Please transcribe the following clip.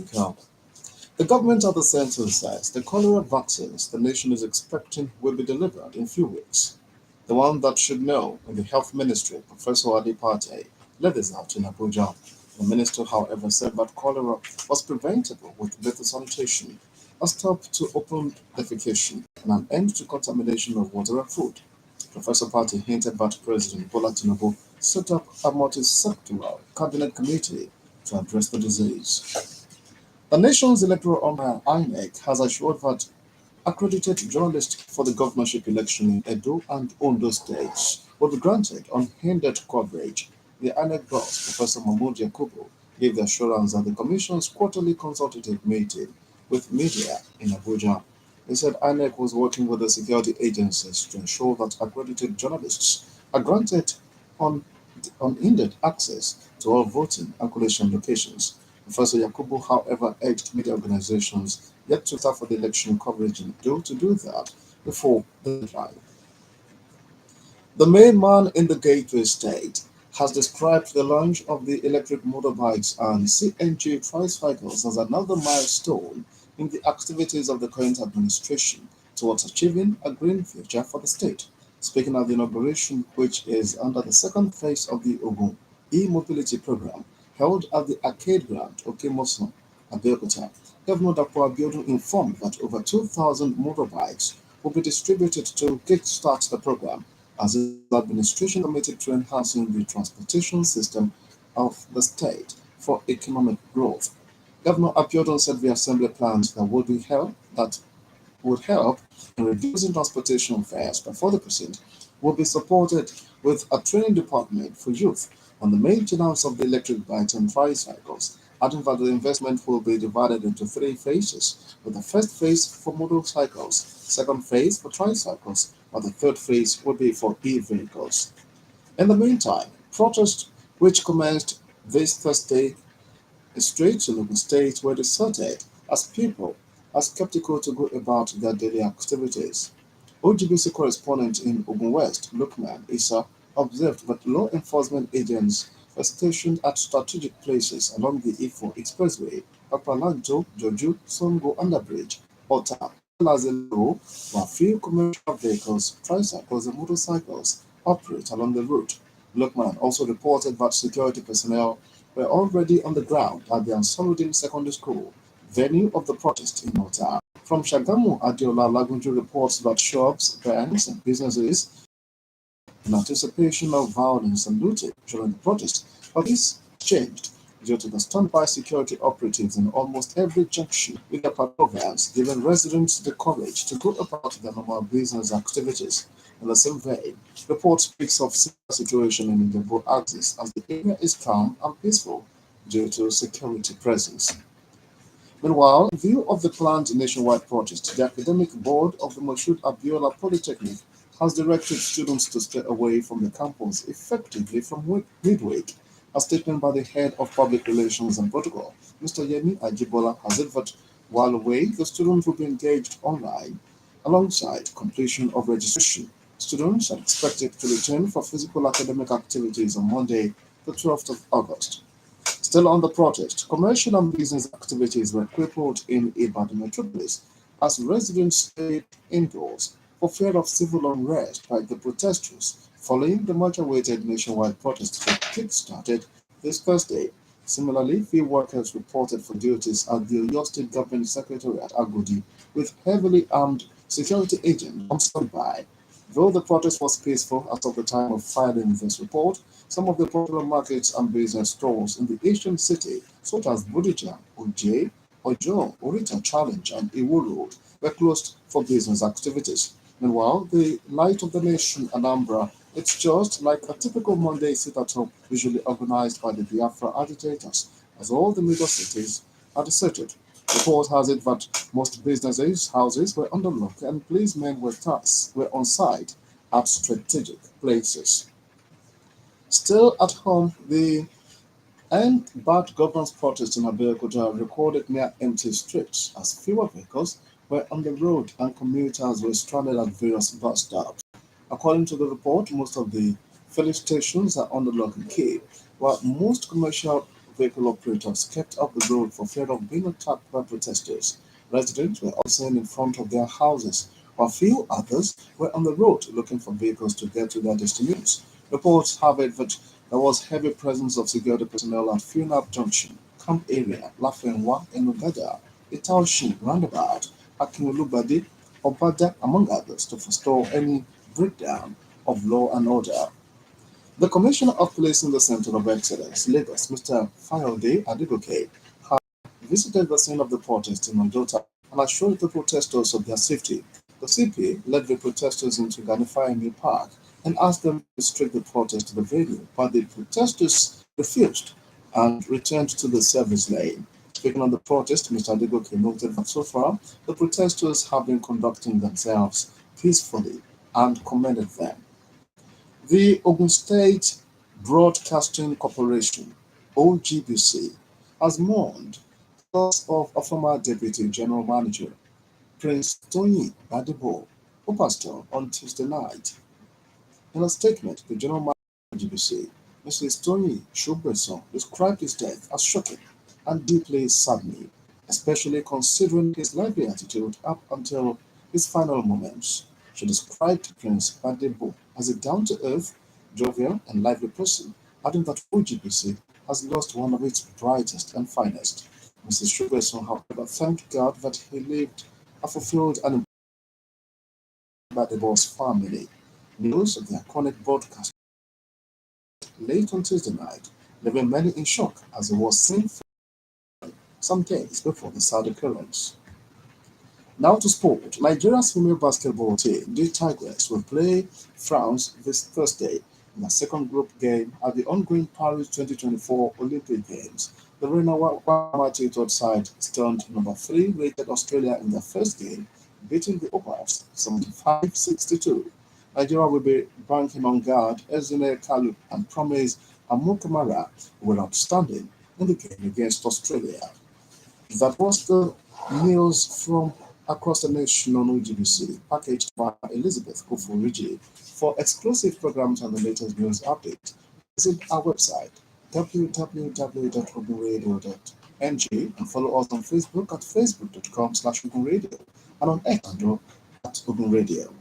Adeyinka. The government at the center says the cholera vaccines the nation is expecting will be delivered in few weeks. The one that should know in the Health Ministry, Professor Adipate, led this out in Abuja. The minister, however, said that cholera was preventable with better sanitation, a stop to open defecation, and an end to contamination of water and food. Professor Pate hinted that President Bola Tinubu set up a multi-sectoral cabinet committee to address the disease. The nation's electoral umpire INEC has assured that accredited journalists for the governorship election in Edo and Ondo states will be granted unhindered coverage. The INEC boss, Professor Mahmoud Yakubu, gave the assurance at the Commission's quarterly consultative meeting with media in Abuja. He said INEC was working with the security agencies to ensure that accredited journalists are granted un- unhindered access to all voting and collation locations. Professor Yakubu, however, urged media organizations yet to start for the election coverage in Edo to do that before the deadline. The main man in the Gateway State has described the launch of the electric motorbikes and CNG tricycles as another milestone in the activities of the current administration towards achieving a green future for the state. Speaking at the inauguration, which is under the second phase of the Ogun e-mobility program held at the Arcade Ground, Okemoson, Abeokuta, Governor Dapo Abiodun informed that over 2,000 motorbikes will be distributed to kickstart the program as his administration committed to enhancing the transportation system of the state for economic growth. Governor Abiodun said the assembly plans that would help in reducing transportation fares by 40% will be supported with a training department for youth on the maintenance of the electric bikes and tricycles, adding that the investment will be divided into three phases, with the first phase for motorcycles, second phase for tricycles, while the third phase will be for e-vehicles. In the meantime, protests which commenced this Thursday streets in Ogun State were deserted as people are skeptical to go about their daily activities. OGBC correspondent in Ogun West, Lukman Issa, observed that law enforcement agents were stationed at strategic places along the Ifo Expressway, Papalanto, Joju, Songo Underbridge, Ota, as well as in Loro, where few commercial vehicles, tricycles, and motorcycles operate along the route. Lukman also reported that security personnel were already on the ground at the Ansarudin Secondary School, venue of the protest in Ota. From Shagamu, Adeola Lagunju reports that shops, banks, and businesses in anticipation of violence and looting during the protest, but this changed due to the standby security operatives in almost every junction with their patrol vans, giving residents the courage to go about their normal business activities. In the same vein, report speaks of similar situation in the Debo axis as the area is calm and peaceful due to security presence. Meanwhile, in view of the planned nationwide protest, the academic board of the Moshood Abiola Polytechnic has directed students to stay away from the campus effectively from midweek. A statement by the head of public relations and protocol, Mr. Yemi Ajibola, has said that while away, the students will be engaged online alongside completion of registration. Students are expected to return for physical academic activities on Monday, the 12th of August. Still on the protest, commercial and business activities were crippled in Ibadan metropolis as residents stayed indoors for fear of civil unrest by the protesters following the much-awaited nationwide protest that kick-started this Thursday. Similarly, field workers reported for duties at the Oyo State Government Secretariat Agodi with heavily armed security agents on standby. Though the protest was peaceful as of the time of filing this report, some of the popular markets and business stores in the ancient city, such as Bodija, Oje, Ojo, Orita Challenge, and Iwo Road, were closed for business activities. Meanwhile, the Light of the Nation, Anambra, it's just like a typical Monday sit-at-home usually organized by the Biafra agitators, as all the major cities are deserted. The report has it that most businesses, houses were under lock and policemen were on site at strategic places. Still at home, the End Bad Governance protest in Abeokuta recorded near empty streets as fewer vehicles were on the road and commuters were stranded at various bus stops. According to the report, most of the filling stations are under lock and key, while most commercial vehicle operators kept off the road for fear of being attacked by protesters. Residents were also in front of their houses, while few others were on the road looking for vehicles to get to their destinations. Reports have it that there was heavy presence of security personnel at Funab Junction, Camp Area, Lafenwa, and Ugada, Itaoshi Roundabout, Akinwolubade, Obada, among others, to forestall any breakdown of law and order. The Commissioner of Police in the Center of Excellence, Lagos, Mr. Fayode Adegoke, had visited the scene of the protest in Ojota and assured the protesters of their safety. The CP led the protesters into Ganifayemi Park and asked them to restrict the protest to the venue, but the protesters refused and returned to the service lane. Speaking on the protest, Mr. Adegoke noted that so far the protesters have been conducting themselves peacefully and commended them. The Ogun State Broadcasting Corporation (OGBC) has mourned the loss of a former Deputy General Manager, Prince Tony Debo, who passed on Tuesday night. In a statement, the General Manager of OGBC, Mrs. Tony Shubreson, described his death as shocking and deeply saddening, especially considering his lively attitude up until his final moments. She described Prince Badebo as a down-to-earth, jovial, and lively person, adding that OGBC has lost one of its brightest and finest. Mrs. Shubreson, however, thanked God that he lived a fulfilled and Badebo's family. News of the iconic broadcast late on Tuesday night, leaving many in shock as he was seen some days before the sad occurrence. Now to sport. Nigeria's female basketball team, the Tigers, will play France this Thursday in a second group game at the ongoing Paris 2024 Olympic Games. The Rena third side stunned number 3 rated Australia in their first game, beating the Opals 75-62. Nigeria will be banking on guard Ezine Kalu and Promise Amukamara were outstanding in the game against Australia. That was the news from across the nation on OGBC, packaged by Elizabeth Koforiji. For exclusive programs and the latest news update, visit our website www.openradio.ng and follow us on Facebook at facebook.com/openradio and on X at Open Radio.